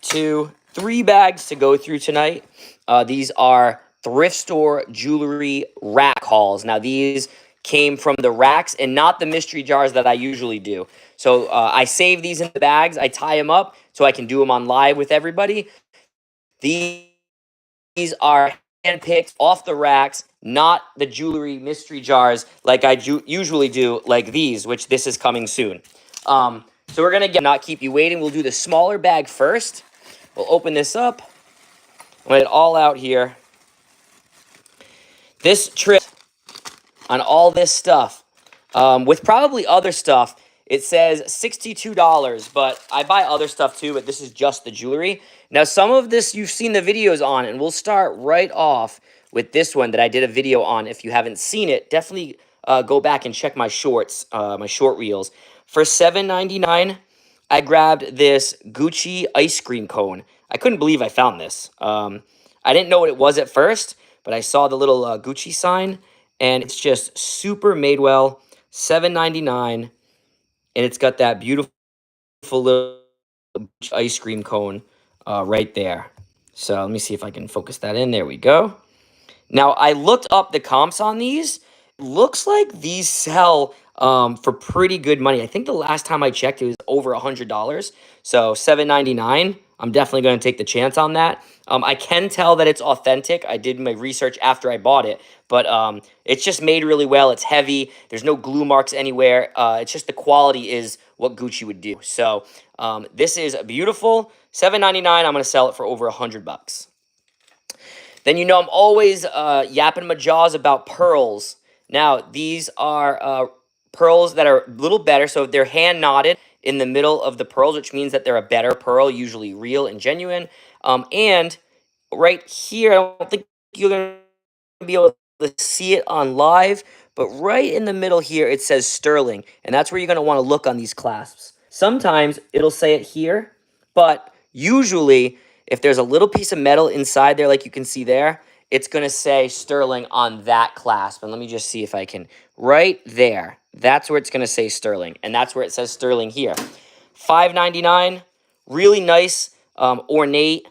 2, 3 bags to go through tonight. These are thrift store jewelry rack hauls. Now, these came from the racks and not the mystery jars that I usually do. So I save these in the bags. I tie them up so I can do them on live with everybody. These are handpicked off the racks, not the jewelry mystery jars like I usually do, like these, which this is coming soon. So we're going to not keep you waiting. We'll do the smaller bag first. We'll open this up. Let it all out here. This trip on all this stuff, with probably other stuff, it says $62, but I buy other stuff too, but this is just the jewelry. Now, some of this you've seen the videos on, and we'll start right off with this one that I did a video on. If you haven't seen it, definitely go back and check my shorts, my short reels. For $7.99, I grabbed this Gucci ice cream cone. I couldn't believe I found this. I didn't know what it was at first, but I saw the little Gucci sign, and it's just super made well, $7.99, and it's got that beautiful little ice cream cone right there. So let me see if I can focus that in. There we go. Now, I looked up the comps on these. It looks like these sell for pretty good money. I think the last time I checked, it was over $100. So $7.99. I'm definitely going to take the chance on that. I can tell that it's authentic. I did my research after I bought it, but it's just made really well. It's heavy. There's no glue marks anywhere. It's just the quality is what Gucci would do. So this is beautiful. $7.99. I'm going to sell it for over $100. Then you know I'm always yapping my jaws about pearls. Now, these are pearls that are a little better. So they're hand knotted in the middle of the pearls, which means that they're a better pearl, usually real and genuine. And right here, I don't think you're going to be able to see it on live, but right in the middle here, it says sterling. And that's where you're going to want to look on these clasps. Sometimes it'll say it here, but usually if there's a little piece of metal inside there, like you can see there, it's going to say sterling on that clasp. And let me just see if I can, right there. That's where it's going to say sterling. And that's where it says sterling here. $5.99, really nice, ornate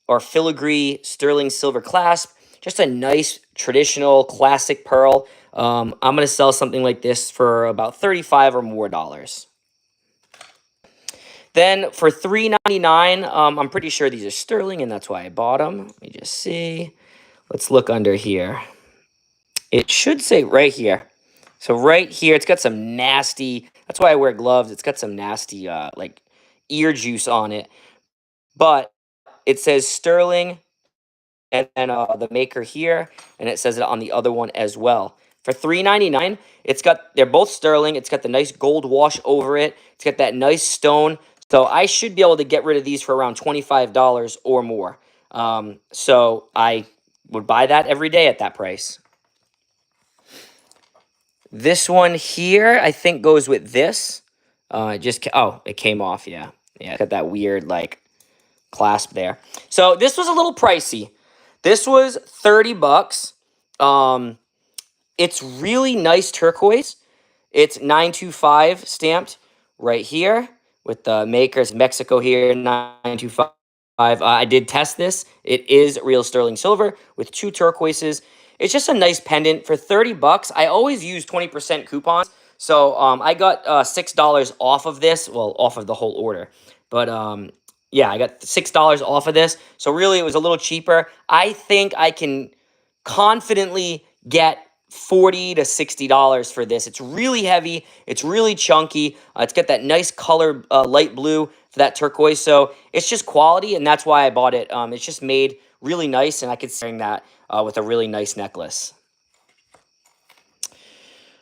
or filigree sterling silver clasp. Just a nice, traditional, classic pearl. I'm going to sell something like this for about $35 or more. Then for $3.99, I'm pretty sure these are sterling, and that's why I bought them. Let me just see. Let's look under here. It should say right here. So right here, it's got some nasty, that's why I wear gloves. It's got some nasty, like, ear juice on it. But it says sterling, and then the maker here, and it says it on the other one as well. For $3.99, they're both sterling. It's got the nice gold wash over it. It's got that nice stone. So I should be able to get rid of these for around $25 or more. So I would buy that every day at that price. This one here, I think, goes with this. It came off, yeah. Yeah, got that weird, like, clasp there. So this was a little pricey. This was $30. It's really nice turquoise. It's 925 stamped right here with the makers Mexico here, 925. I did test this. It is real sterling silver with 2 turquoises. It's just a nice pendant for $30. I always use 20% coupons. So I got $6 off of this. Well, off of the whole order. But yeah, I got $6 off of this. So really, it was a little cheaper. I think I can confidently get $40 to $60 for this. It's really heavy. It's really chunky. It's got that nice color, light blue for that turquoise. So it's just quality, and that's why I bought it. It's just made really nice, and I could see that with a really nice necklace.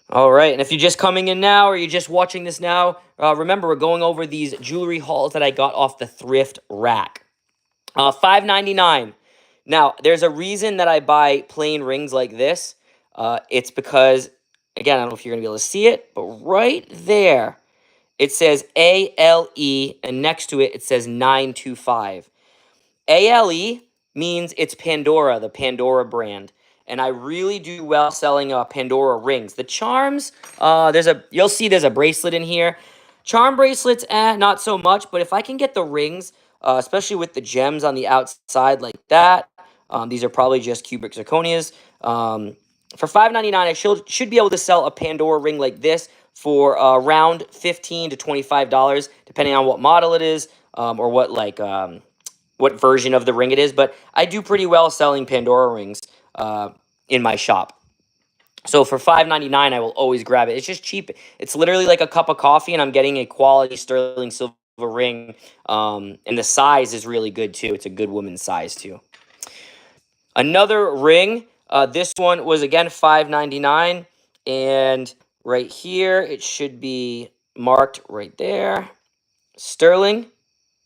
All right, and if you're just coming in now or you're just watching this now, remember we're going over these jewelry hauls that I got off the thrift rack. $5.99. Now, there's a reason that I buy plain rings like this. It's because, again, I don't know if you're going to be able to see it, but right there, it says ALE, and next to it, it says 925. ALE means it's Pandora, the Pandora brand. And I really do well selling Pandora rings. The charms, you'll see there's a bracelet in here. Charm bracelets, not so much, but if I can get the rings, especially with the gems on the outside like that. These are probably just cubic zirconias. For $5.99, I should be able to sell a Pandora ring like this for around $15 to $25, depending on what model it is, or what version of the ring it is. But I do pretty well selling Pandora rings in my shop. So for $5.99, I will always grab it. It's just cheap. It's literally like a cup of coffee, and I'm getting a quality sterling silver ring. And the size is really good too. It's a good woman's size too. Another ring. This one was again $5.99, and right here it should be marked right there, sterling,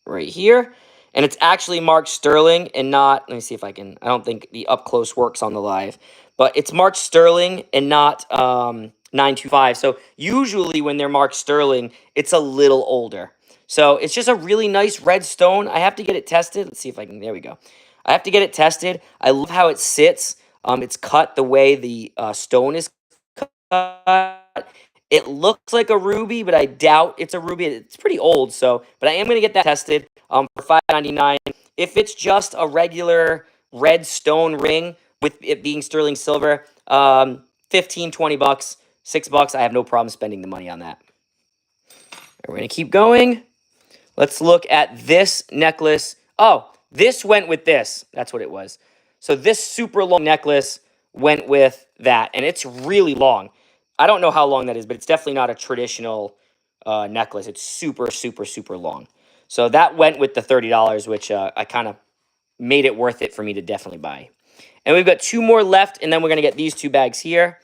right here. And it's actually marked sterling and not, let me see if I can, I don't think the up close works on the live, but it's marked sterling and not 925. So usually when they're marked sterling, it's a little older. So it's just a really nice red stone. I have to get it tested. Let's see if I can, there we go. I have to get it tested. I love how it sits. It's cut the way the stone is cut. It looks like a ruby, but I doubt it's a ruby. It's pretty old, so, but I am going to get that tested for $5.99. If it's just a regular red stone ring with it being sterling silver, 15, 20 bucks, $6, I have no problem spending the money on that. We're going to keep going. Let's look at this necklace. Oh, this went with this. That's what it was. So this super long necklace went with that, and it's really long. I don't know how long that is, but it's definitely not a traditional necklace. It's super, super, super long. So that went with the $30, which I kind of made it worth it for me to definitely buy. And we've got two more left, and then we're going to get these two bags here.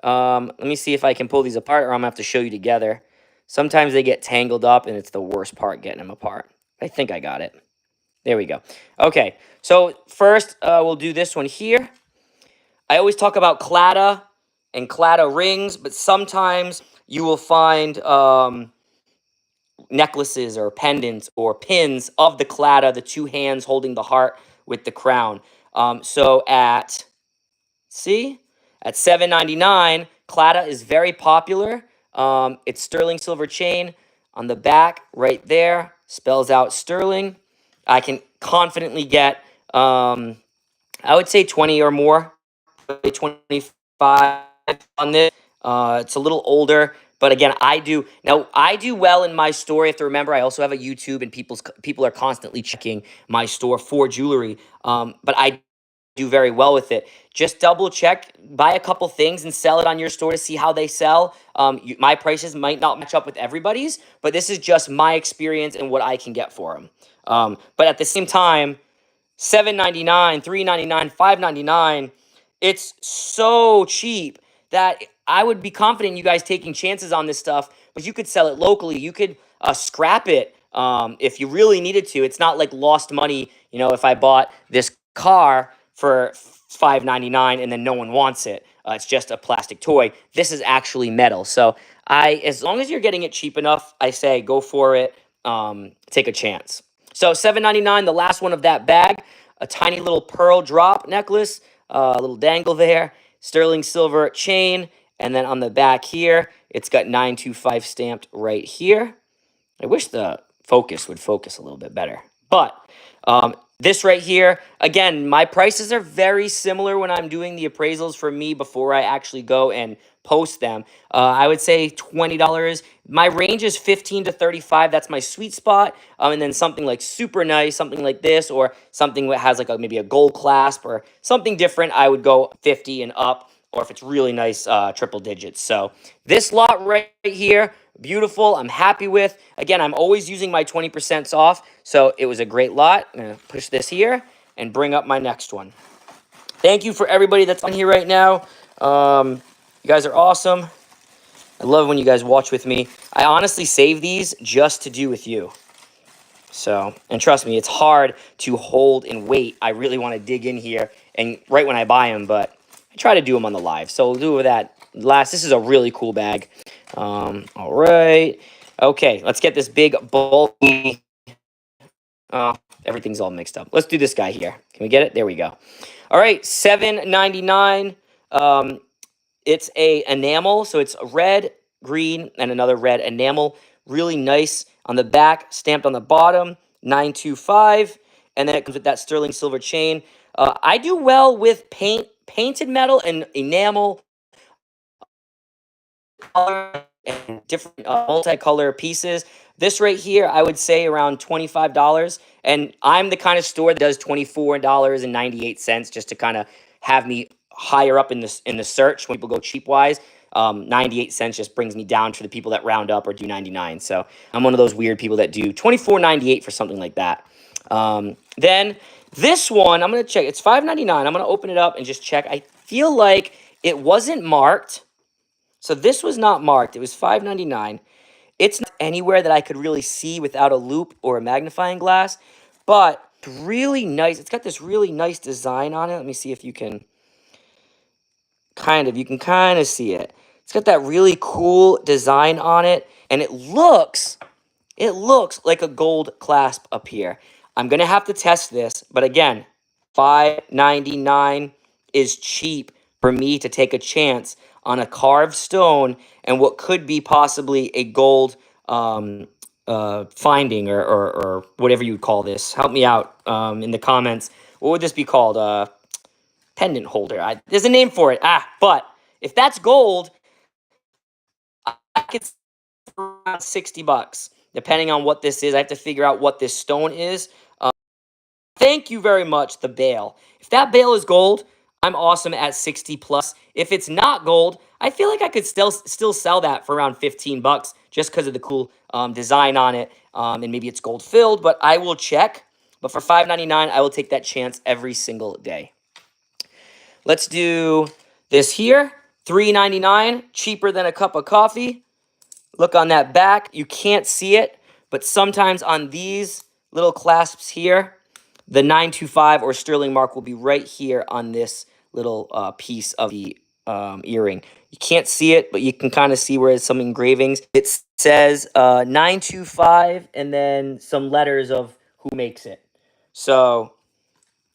Let me see if I can pull these apart, or I'm going to have to show you together. Sometimes they get tangled up, and it's the worst part getting them apart. I think I got it. There we go. Okay, so first we'll do this one here. I always talk about claddagh and claddagh rings, but sometimes you will find necklaces or pendants or pins of the claddagh, the two hands holding the heart with the crown. So at $7.99, claddagh is very popular. It's sterling silver chain on the back right there, spells out sterling. I can confidently get, I would say 20 or more, 25 on this. It's a little older, but again, I do well in my store. You have to remember, I also have a YouTube, and people are constantly checking my store for jewelry. But I do very well with it. Just double check, buy a couple things and sell it on your store to see how they sell. My prices might not match up with everybody's, but this is just my experience and what I can get for them. But at the same time, $7.99, $3.99, $5.99, it's so cheap that I would be confident you guys taking chances on this stuff, but you could sell it locally. You could scrap it if you really needed to. It's not like lost money. You know, if I bought this car for $5.99 and then no one wants it, it's just a plastic toy. This is actually metal. So as long as you're getting it cheap enough, I say go for it. Take a chance. So $7.99, the last one of that bag, a tiny little pearl drop necklace, a little dangle there, sterling silver chain, and then on the back here, it's got 925 stamped right here. I wish the focus would focus a little bit better. But this right here, again, my prices are very similar when I'm doing the appraisals for me before I actually go and post them. I would say $20. My range is 15 to 35. That's my sweet spot. And then something like super nice, something like this, or something that has like maybe a gold clasp or something different, I would go 50 and up. Or if it's really nice, triple digits. So this lot right here, beautiful. I'm happy with. Again, I'm always using my 20% off. So it was a great lot. I'm going to push this here and bring up my next one. Thank you for everybody that's on here right now. You guys are awesome. I love when you guys watch with me. I honestly save these just to do with you. So, and trust me, it's hard to hold and wait. I really want to dig in here and right when I buy them, but I try to do them on the live. So we'll do that last. This is a really cool bag. All right. Okay, let's get this big, bulky. Everything's all mixed up. Let's do this guy here. Can we get it? There we go. All right, $7.99. It's a enamel, so it's a red, green, and another red enamel. Really nice on the back, stamped on the bottom. $9.25, and then it comes with that sterling silver chain. I do well with painted metal and enamel color and different multicolor pieces. This right here, I would say around $25. And I'm the kind of store that does $24.98 just to kind of have me higher up in the search when people go cheap wise. 98 cents just brings me down to the people that round up or do 99. So I'm one of those weird people that do $24.98 for something like that. Then this one, I'm gonna check. It's $5.99. I'm gonna open it up and just check. I feel like it wasn't marked. So this was not marked. It was $5.99. It's not anywhere that I could really see without a loop or a magnifying glass, but really nice. It's got this really nice design on it. Let me see if you can kind of see it. It's got that really cool design on it, and it looks like a gold clasp up here. I'm going to have to test this, but again, $5.99 is cheap for me to take a chance on a carved stone and what could be possibly a gold finding or whatever you would call this. Help me out in the comments. What would this be called? Pendant holder. There's a name for it. But if that's gold, I could around $60, depending on what this is. I have to figure out what this stone is. Thank you very much, the bale. If that bale is gold, I'm awesome at 60 plus. If it's not gold, I feel like I could still sell that for around $15 just because of the cool design on it. And maybe it's gold filled, but I will check. But for $5.99, I will take that chance every single day. Let's do this here. $3.99, cheaper than a cup of coffee. Look on that back. You can't see it, but sometimes on these little clasps here, the 925 or sterling mark will be right here on this little piece of the earring. You can't see it, but you can kind of see where it's some engravings. It says 925 and then some letters of who makes it. So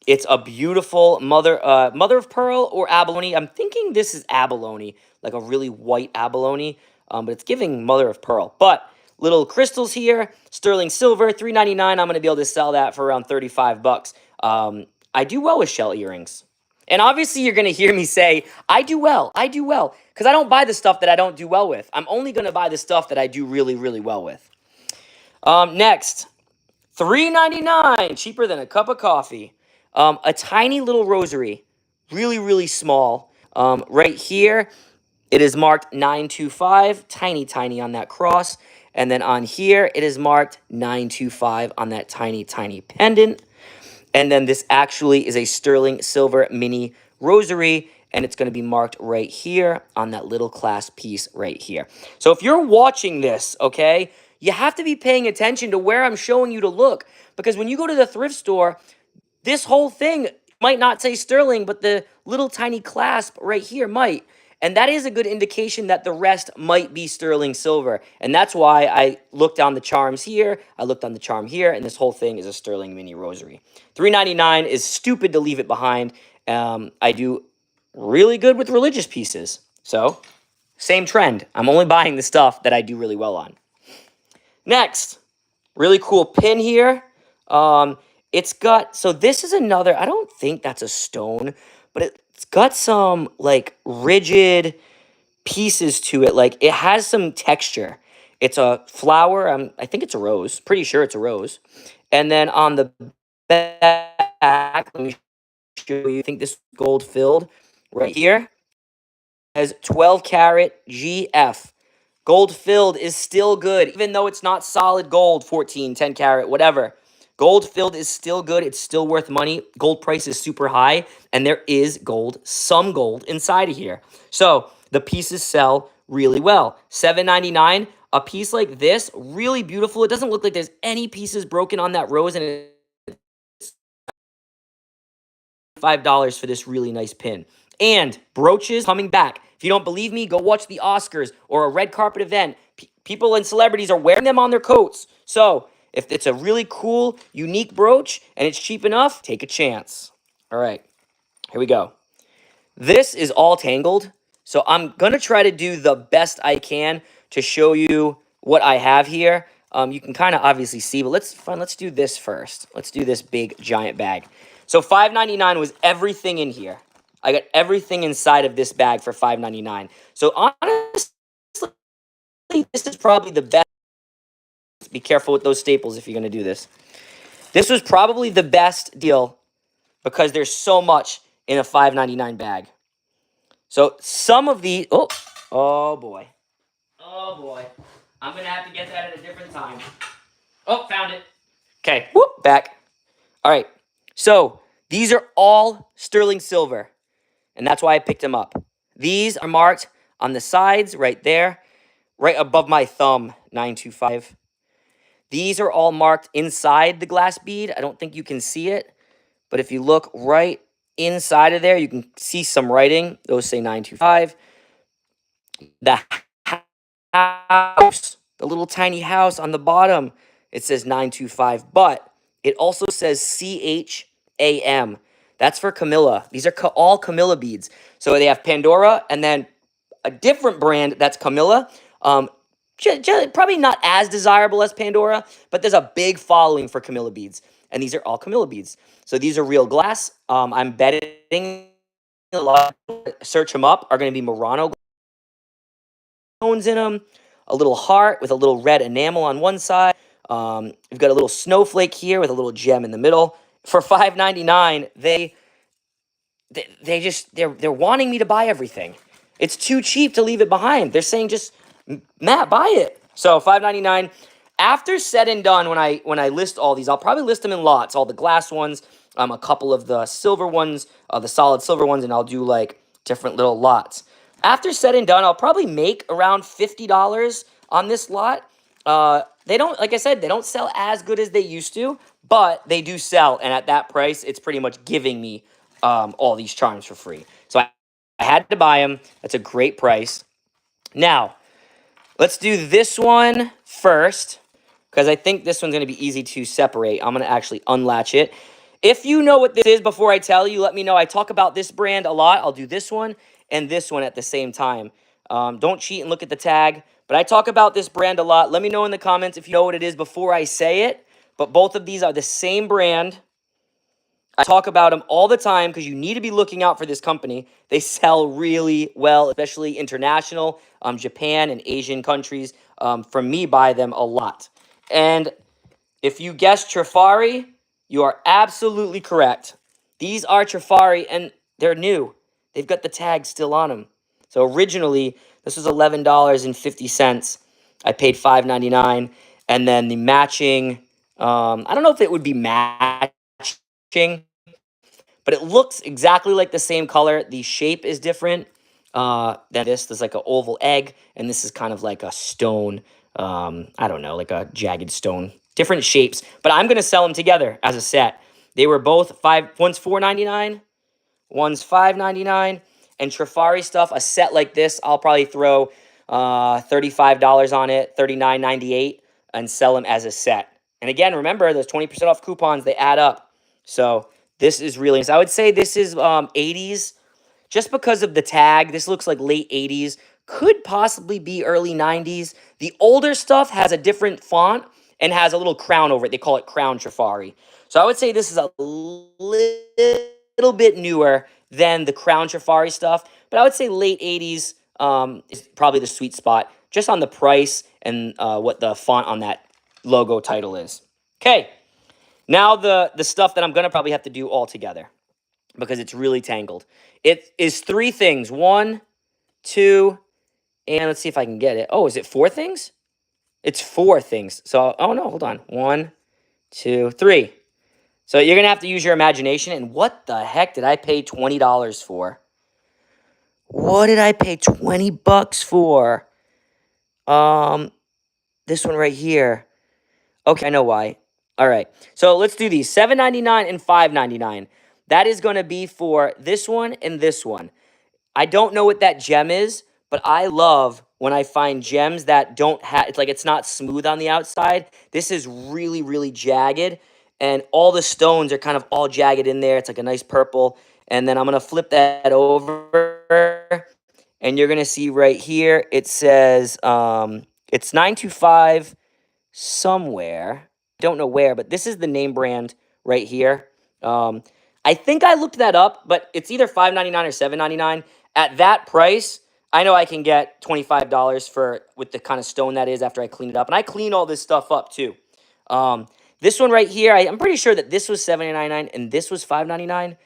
it's a beautiful mother of pearl or abalone. I'm thinking this is abalone, like a really white abalone, but it's giving mother of pearl. But little crystals here, sterling silver, $3.99. I'm going to be able to sell that for around $35. I do well with shell earrings. And obviously you're going to hear me say, I do well, because I don't buy the stuff that I don't do well with. I'm only going to buy the stuff that I do really, really well with. Next, $3.99, cheaper than a cup of coffee. A tiny little rosary, really, really small. Right here, it is marked 925, tiny on that cross. And then on here, it is marked 925 on that tiny pendant. And then this actually is a sterling silver mini rosary, and it's going to be marked right here on that little clasp piece right here. So if you're watching this, okay, you have to be paying attention to where I'm showing you to look, because when you go to the thrift store, this whole thing might not say sterling, but the little tiny clasp right here might. And that is a good indication that the rest might be sterling silver. And that's why I looked on the charms here, I looked on the charm here, and this whole thing is a sterling mini rosary. $3.99 is stupid to leave it behind. I do really good with religious pieces. So, same trend. I'm only buying the stuff that I do really well on. Next, really cool pin here. It's got, so this is another, I don't think that's a stone, but it's got some like rigid pieces to it. Like it has some texture. It's a flower. I think it's a rose. Pretty sure it's a rose. And then on the back, let me show you. I think this is gold filled right here. Has 12 karat GF. Gold filled is still good, even though it's not solid gold, 14, 10 karat, whatever. Gold filled is still good. It's still worth money. Gold price is super high, and there is some gold inside of here. So the pieces sell really well. $7.99, a piece like this, really beautiful. It doesn't look like there's any pieces broken on that rose, and it's $5 for this really nice pin. And brooches coming back. If you don't believe me, go watch the Oscars or a red carpet event. People and celebrities are wearing them on their coats. So if it's a really cool, unique brooch and it's cheap enough, take a chance. All right, here we go. This is all Tangled. So I'm going to try to do the best I can to show you what I have here. You can kind of obviously see, but let's do this first. Let's do this big giant bag. So $5.99 was everything in here. I got everything inside of this bag for $5.99. So honestly, this is probably the best. Be careful with those staples if you're going to do this. This was probably the best deal because there's so much in a $5.99 bag. So some of the oh boy. Oh boy. I'm going to have to get that at a different time. Oh, found it. Okay, whoop, back. All right. So these are all sterling silver, and that's why I picked them up. These are marked on the sides right there, right above my thumb, 925. These are all marked inside the glass bead. I don't think you can see it, but if you look right inside of there, you can see some writing. Those say 925. The house, the little tiny house on the bottom, it says 925, but it also says CHAM. That's for Camilla. These are all Camilla beads. So they have Pandora and then a different brand that's Camilla. Probably not as desirable as Pandora, but there's a big following for Camilla beads. And these are all Camilla beads. So these are real glass. I'm betting a lot of search them up are going to be Murano stones in them, a little heart with a little red enamel on one side. We've got a little snowflake here with a little gem in the middle. For $5.99, they're wanting me to buy everything. It's too cheap to leave it behind. They're saying just Matt, buy it. So $5.99. After said and done, when I list all these, I'll probably list them in lots. All the glass ones, a couple of the silver ones, the solid silver ones, and I'll do like different little lots. After said and done, I'll probably make around $50 on this lot. They don't, like I said, they don't sell as good as they used to, but they do sell, and at that price, it's pretty much giving me all these charms for free. So I had to buy them. That's a great price. Now, let's do this one first, because I think this one's going to be easy to separate. I'm going to actually unlatch it. If you know what this is before I tell you, let me know. I talk about this brand a lot. I'll do this one and this one at the same time. Don't cheat and look at the tag, but I talk about this brand a lot. Let me know in the comments if you know what it is before I say it, but both of these are the same brand. I talk about them all the time because you need to be looking out for this company. They sell really well, especially international, Japan and Asian countries. From me, buy them a lot. And if you guessed Trifari, you are absolutely correct. These are Trifari, and they're new. They've got the tag still on them. So originally, this was $11.50. I paid $5.99, and then the matching. I don't know if it would be matching, but it looks exactly like the same color. The shape is different than this. There's like an oval egg, and this is kind of like a stone. I don't know, like a jagged stone. Different shapes, but I'm gonna sell them together as a set. They were both one's $4.99, one's $5.99, and Trifari stuff. A set like this, I'll probably throw $35 on it, $39.98, and sell them as a set. And again, remember those 20% off coupons, they add up. So this is really nice. I would say this is 80s. Just because of the tag, this looks like late 80s. Could possibly be early 90s. The older stuff has a different font and has a little crown over it. They call it Crown Trifari. So I would say this is a little bit newer than the Crown Trifari stuff. But I would say late 80s is probably the sweet spot, just on the price and what the font on that logo title is. Okay. Now the stuff that I'm going to probably have to do all together because it's really tangled. It is 3 things. 1, 2, and let's see if I can get it. Oh, is it 4 things? It's 4 things. So, oh no, hold on. 1, 2, 3. So you're going to have to use your imagination. And what the heck did I pay $20 for? What did I pay 20 bucks for? This one right here. Okay, I know why. All right. So let's do these. $7.99 and $5.99. That is going to be for this one and this one. I don't know what that gem is, but I love when I find gems that don't have, it's like it's not smooth on the outside. This is really, really jagged, and all the stones are kind of all jagged in there. It's like a nice purple. And then I'm going to flip that over, and you're going to see right here, it says it's 925 somewhere. Don't know where, but this is the name brand right here. I think I looked that up, but it's either $5.99 or $7.99. At that price, I know I can get $25 for with the kind of stone that is after I clean it up. And I clean all this stuff up too. This one right here, I'm pretty sure that this was $7.99 and this was $5.99.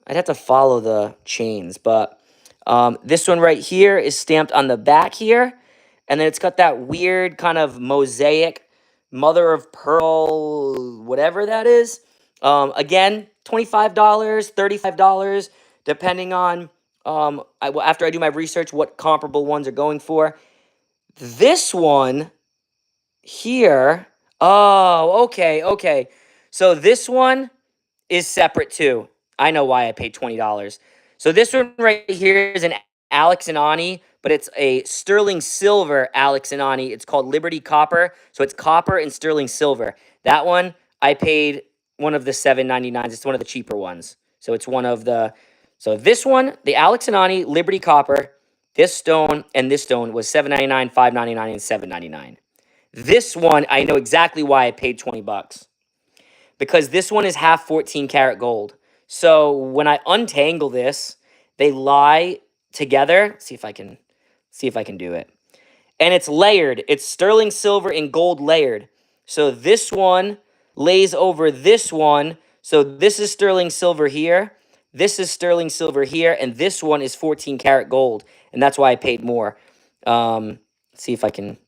I'd have to follow the chains, but this one right here is stamped on the back here. And then it's got that weird kind of mosaic mother of pearl, whatever that is. Again, $25, $35, depending on, after I do my research, what comparable ones are going for. This one here, oh, okay. So this one is separate too. I know why I paid $20. So this one right here is an Alex and Ani, but it's a sterling silver Alex and Ani. It's called Liberty Copper. So it's copper and sterling silver. That one I paid one of the $7.99s. It's one of the cheaper ones. So it's one of the. So this one, the Alex and Ani Liberty Copper, this stone and this stone was $7.99, $5.99, and $7.99. This one I know exactly why I paid $20. Because this one is half 14 karat gold. So when I untangle this, they lie together. See if I can do it. And it's layered. It's sterling silver and gold layered. So this one lays over this one. So this is sterling silver here. This is sterling silver here. And this one is 14 karat gold. And that's why I paid more. See if I can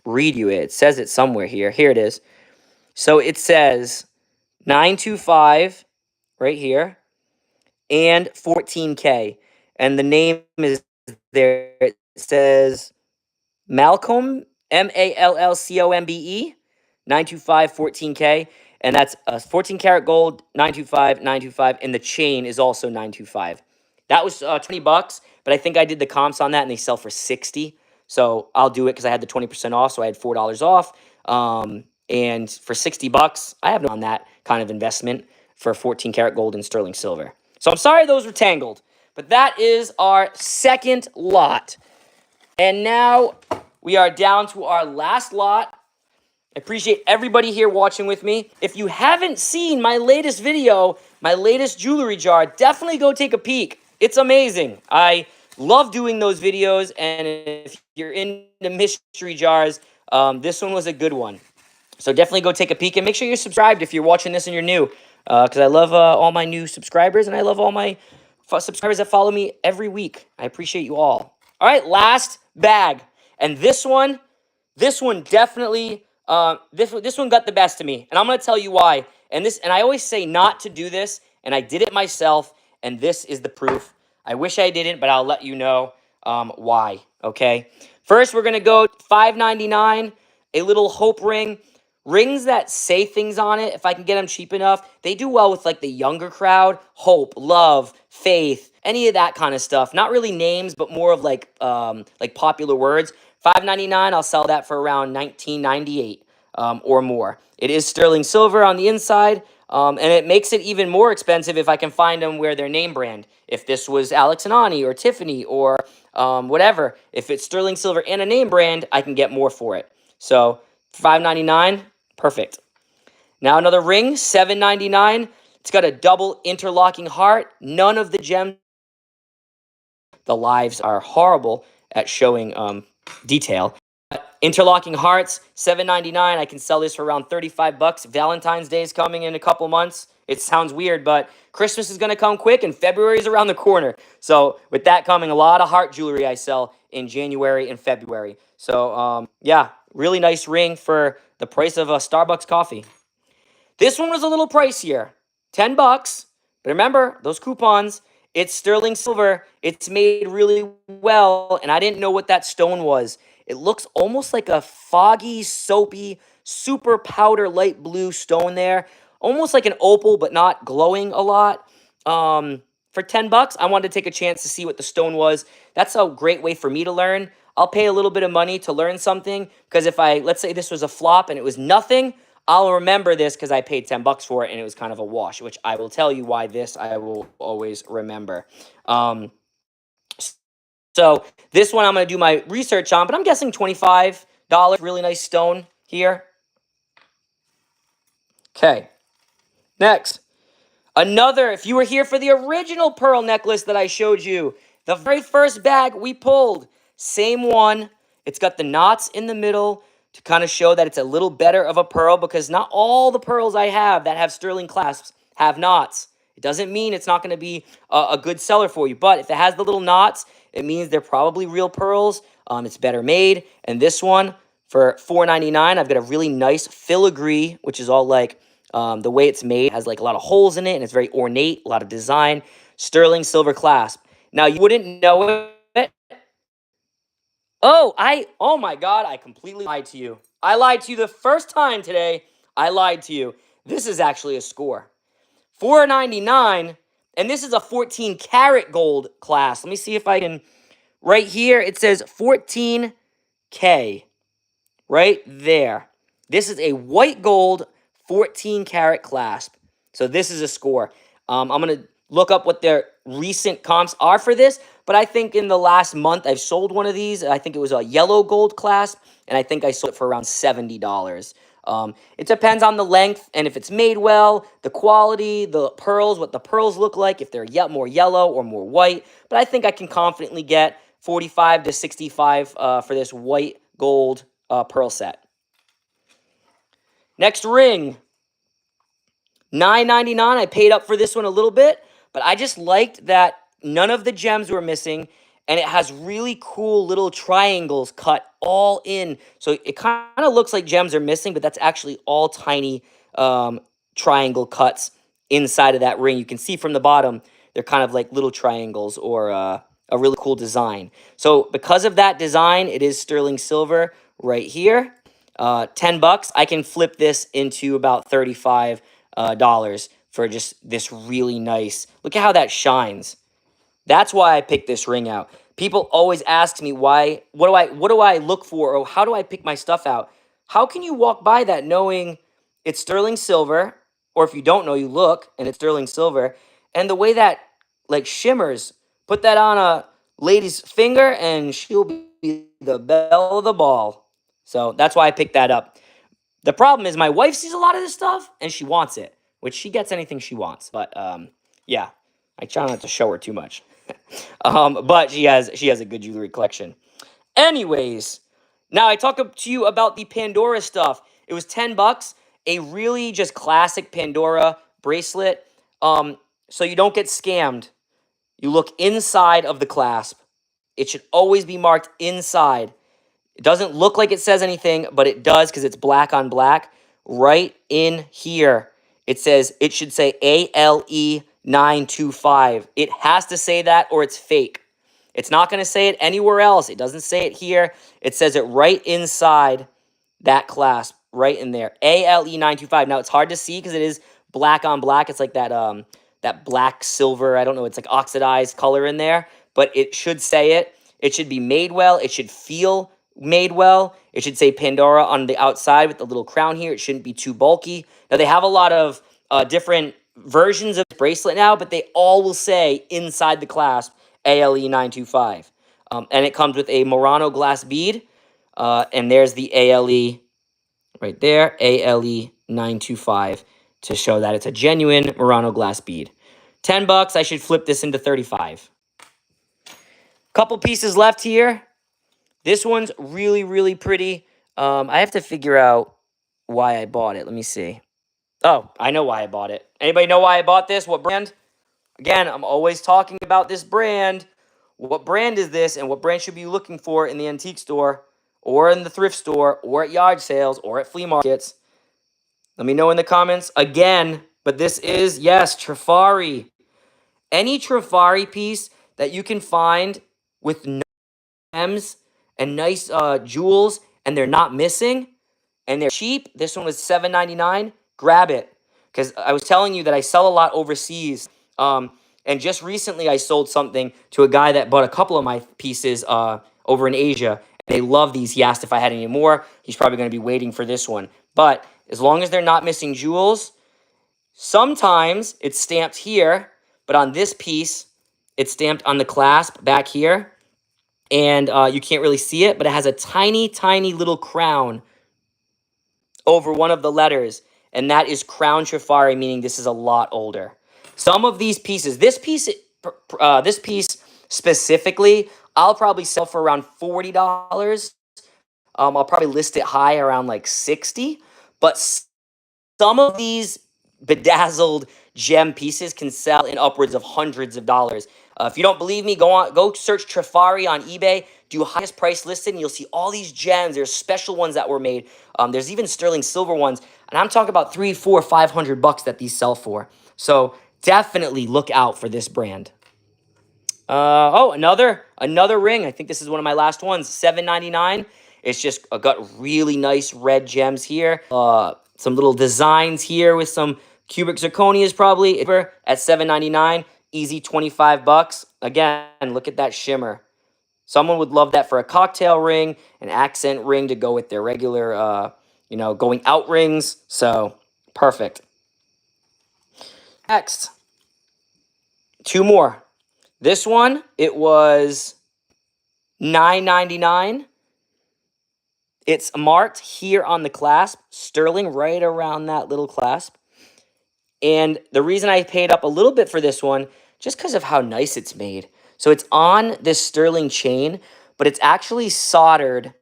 read you it. It says it somewhere here. Here it is. So it says 925 right here and 14K. And the name is there. It says Malcolm, Mallcombe, 925 14K. And that's 14 karat gold, 925, 925. And the chain is also 925. That was $20, but I think I did the comps on that and they sell for 60. So I'll do it because I had the 20% off. So I had $4 off. And for $60, I have no on that kind of investment for 14 karat gold and sterling silver. So I'm sorry those were tangled, but that is our second lot. And now we are down to our last lot. I appreciate everybody here watching with me. If you haven't seen my latest video, my latest jewelry jar, definitely go take a peek. It's amazing. I love doing those videos, and if you're into mystery jars, this one was a good one. So definitely go take a peek, and make sure you're subscribed if you're watching this and you're new, because I love all my new subscribers, and I love all my subscribers that follow me every week. I appreciate you all. All right, last bag. And this one definitely, this one got the best of me. And I'm going to tell you why. And I always say not to do this, and I did it myself, and this is the proof. I wish I didn't, but I'll let you know why, okay? First, we're going to go $5.99, a little hope ring. Rings that say things on it, if I can get them cheap enough, they do well with like the younger crowd. Hope, love, faith, any of that kind of stuff. Not really names, but more of like popular words. $5.99, I'll sell that for around $19.98 or more. It is sterling silver on the inside, and it makes it even more expensive if I can find them where they're name brand. If this was Alex and Ani or Tiffany or whatever, if it's sterling silver and a name brand, I can get more for it. So $5.99. Perfect. Now another ring, $7.99. It's got a double interlocking heart. None of the gems. The lives are horrible at showing detail. Interlocking hearts, $7.99. I can sell this for around $35. Valentine's Day is coming in a couple months. It sounds weird, but Christmas is going to come quick, and February is around the corner. So with that coming, a lot of heart jewelry I sell in January and February. So yeah, really nice ring for the price of a Starbucks coffee. This one was a little pricier, $10. But remember, those coupons, it's sterling silver. It's made really well, and I didn't know what that stone was. It looks almost like a foggy, soapy, super powder light blue stone there. Almost like an opal, but not glowing a lot. For $10, I wanted to take a chance to see what the stone was. That's a great way for me to learn. I'll pay a little bit of money to learn something, because if let's say this was a flop and it was nothing, I'll remember this because I paid $10 for it and it was kind of a wash, which I will tell you why this I will always remember. So this one I'm going to do my research on, but I'm guessing $25, really nice stone. here. Okay, next. Another, if you were here for the original pearl necklace that I showed you, the very first bag we pulled, same one. It's got the knots in the middle to kind of show that it's a little better of a pearl, because not all the pearls I have that have sterling clasps have knots. It doesn't mean it's not going to be a good seller for you, but if it has the little knots, it means they're probably real pearls. It's better made. And this one for $4.99, I've got a really nice filigree, which is all like the way it's made has like a lot of holes in it, and it's very ornate, a lot of design. Sterling silver clasp. Now, you wouldn't know it. Oh my God, I completely lied to you. I lied to you the first time today. I lied to you. This is actually a score. $4.99, and this is a 14 karat gold class. Let me see if I can, right here, it says 14K, right there. This is a white gold 14 karat clasp. So this is a score. I'm going to look up what their recent comps are for this, but I think in the last month I've sold one of these. I think it was a yellow gold clasp, and I think I sold it for around $70. It depends on the length and if it's made well, the quality, the pearls, what the pearls look like, if they're more yellow or more white. But I think I can confidently get 45 to 65 for this white gold pearl set. Next ring, $9.99. I paid up for this one a little bit, but I just liked that none of the gems were missing, and it has really cool little triangles cut all in. So it kind of looks like gems are missing, but that's actually all tiny triangle cuts inside of that ring. You can see from the bottom, they're kind of like little triangles, or a really cool design. So because of that design, it is sterling silver right here. $10. I can flip this into about $35 for just this really nice. Look at how that shines. That's why I picked this ring out. People always ask me why. What do I look for, or how do I pick my stuff out? How can you walk by that knowing it's sterling silver, or if you don't know, you look and it's sterling silver, and the way that like shimmers? Put that on a lady's finger and she'll be the belle of the ball. So that's why I picked that up. The problem is my wife sees a lot of this stuff and she wants it, which she gets anything she wants. But yeah, I try not to show her too much. But she has a good jewelry collection. Anyways, now I talk to you about the Pandora stuff. It was $10, a really just classic Pandora bracelet. So you don't get scammed. You look inside of the clasp. It should always be marked inside. It doesn't look like it says anything, but it does because it's black on black. Right in here, it should say ALE 925. It has to say that or it's fake. It's not going to say it anywhere else. It doesn't say it here. It says it right inside that clasp, right in there. ALE 925. Now, it's hard to see because it is black on black. It's like that black silver, I don't know, it's like oxidized color in there, but it should say it. It should be made well. It should feel made well. It should say Pandora on the outside with the little crown here. It shouldn't be too bulky. Now, they have a lot of different versions of this bracelet now, but they all will say inside the clasp ALE 925. And it comes with a Murano glass bead, and there's the ALE right there, ALE 925, to show that it's a genuine Murano glass bead. $10, I should flip this into 35. Couple pieces left here. This one's really, really pretty. I have to figure out why I bought it. Let me see. Oh, I know why I bought it. Anybody know why I bought this? What brand? Again, I'm always talking about this brand. What brand is this, and what brand should you be looking for in the antique store, or in the thrift store, or at yard sales, or at flea markets? Let me know in the comments. Again, but this is, yes, Trifari. Any Trifari piece that you can find with no gems and nice jewels, and they're not missing, and they're cheap. This one was $7.99. Grab it, because I was telling you that I sell a lot overseas. And just recently I sold something to a guy that bought a couple of my pieces over in Asia. They love these. He asked if I had any more. He's probably going to be waiting for this one. But as long as they're not missing jewels, sometimes it's stamped here, but on this piece, it's stamped on the clasp back here. And you can't really see it, but it has a tiny, tiny little crown over one of the letters, and that is Crown Trifari, meaning this is a lot older. Some of these pieces, this piece specifically, I'll probably sell for around $40. I'll probably list it high around like 60, but some of these bedazzled gem pieces can sell in upwards of hundreds of dollars. If you don't believe me, go search Trifari on eBay, do highest price listed, and you'll see all these gems. There's special ones that were made. There's even sterling silver ones, and I'm talking about $300, $400, $500 that these sell for. So definitely look out for this brand. Oh, another ring. I think this is one of my last ones. $7.99. It's just got really nice red gems here. Some little designs here with some cubic zirconias probably at $7.99. Easy $25. Again, look at that shimmer. Someone would love that for a cocktail ring, an accent ring to go with their regular, going out rings. So perfect. Next, two more. This one, it was $9.99. It's marked here on the clasp, sterling right around that little clasp. And the reason I paid up a little bit for this one, just because of how nice it's made. So it's on this sterling chain, but it's actually soldered.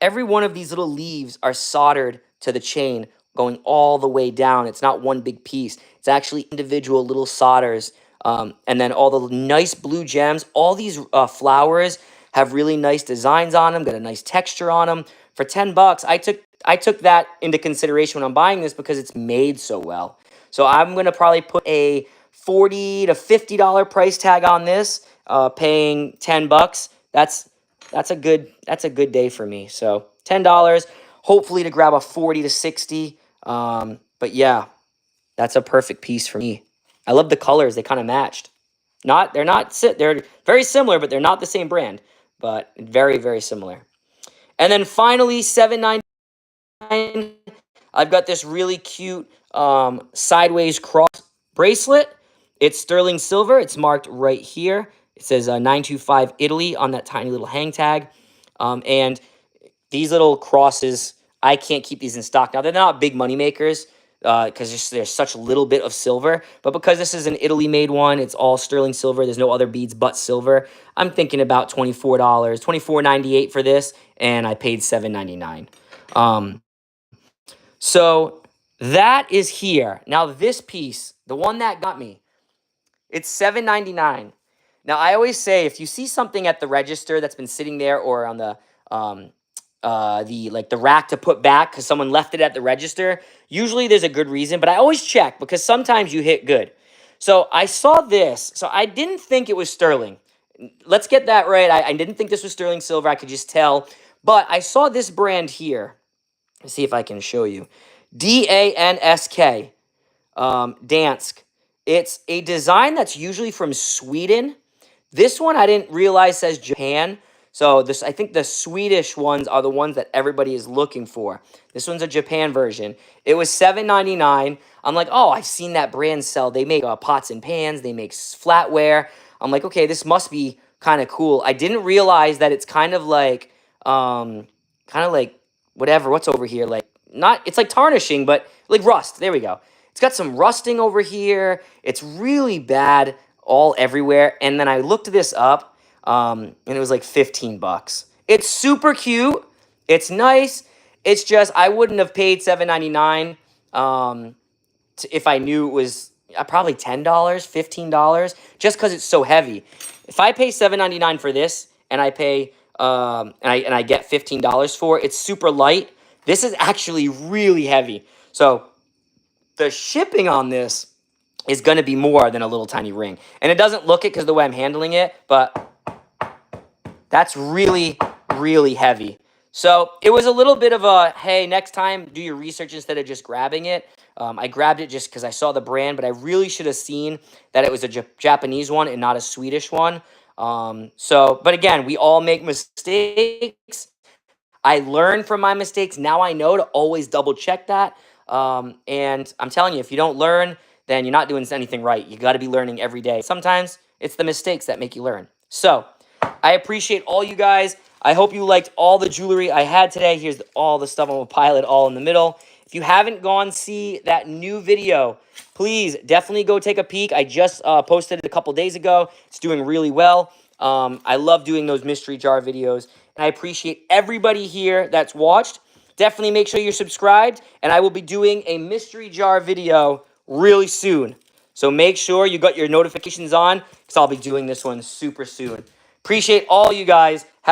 Every one of these little leaves are soldered to the chain going all the way down. It's not one big piece. It's actually individual little solders. And then all the nice blue gems. All these flowers have really nice designs on them, got a nice texture on them. For $10, I took that into consideration when I'm buying this because it's made so well. So I'm going to probably put a $40 to $50 price tag on this, paying $10. That's a good day for me. So $10, hopefully to grab a 40 to 60. But yeah, that's a perfect piece for me. I love the colors; they kind of matched. They're very similar, but they're not the same brand. But very, very similar. And then finally, $7.99. I've got this really cute sideways cross bracelet. It's sterling silver. It's marked right here. It says 925 Italy on that tiny little hang tag. And these little crosses, I can't keep these in stock. Now, they're not big money makers because there's such a little bit of silver. But because this is an Italy-made one, it's all sterling silver. There's no other beads but silver. I'm thinking about $24, $24.98 for this, and I paid $7.99. So that is here. Now, this piece, the one that got me, it's $7.99. Now, I always say if you see something at the register that's been sitting there or on the rack to put back because someone left it at the register, usually there's a good reason, but I always check because sometimes you hit good. So I saw this. So I didn't think it was sterling. Let's get that right. I didn't think this was sterling silver. I could just tell. But I saw this brand here. Let's see if I can show you. DANSK. Dansk. It's a design that's usually from Sweden. This one I didn't realize says Japan. So I think the Swedish ones are the ones that everybody is looking for. This one's a Japan version. It was $7.99. I'm like, oh, I've seen that brand sell. They make pots and pans. They make flatware. I'm like, okay, this must be kind of cool. I didn't realize that it's kind of like whatever. What's over here? It's like tarnishing, but like rust. There we go. It's got some rusting over here. It's really bad all everywhere. And then I looked this up, and it was like $15. It's super cute. It's nice. It's just I wouldn't have paid $7.99 if I knew it was probably $10, $15, just because it's so heavy. If I pay $7.99 for this and I pay and I get $15 for it, it's super light. This is actually really heavy. So the shipping on this is going to be more than a little tiny ring. And it doesn't look it because of the way I'm handling it, but that's really, really heavy. So it was a little bit of a, hey, next time do your research instead of just grabbing it. I grabbed it just because I saw the brand, but I really should have seen that it was a Japanese one and not a Swedish one. But again, we all make mistakes. I learned from my mistakes. Now I know to always double check that. And I'm telling you, if you don't learn, then you're not doing anything right. You got to be learning every day. Sometimes it's the mistakes that make you learn. So I appreciate all you guys. I hope you liked all the jewelry I had today. Here's all the stuff. I'm going to pile it all in the middle. If you haven't gone see that new video, please definitely go take a peek. I just posted it a couple days ago. It's doing really well. I love doing those mystery jar videos, and I appreciate everybody here that's watched. Definitely make sure you're subscribed, and I will be doing a mystery jar video really soon. So make sure you got your notifications on, because I'll be doing this one super soon. Appreciate all you guys. Have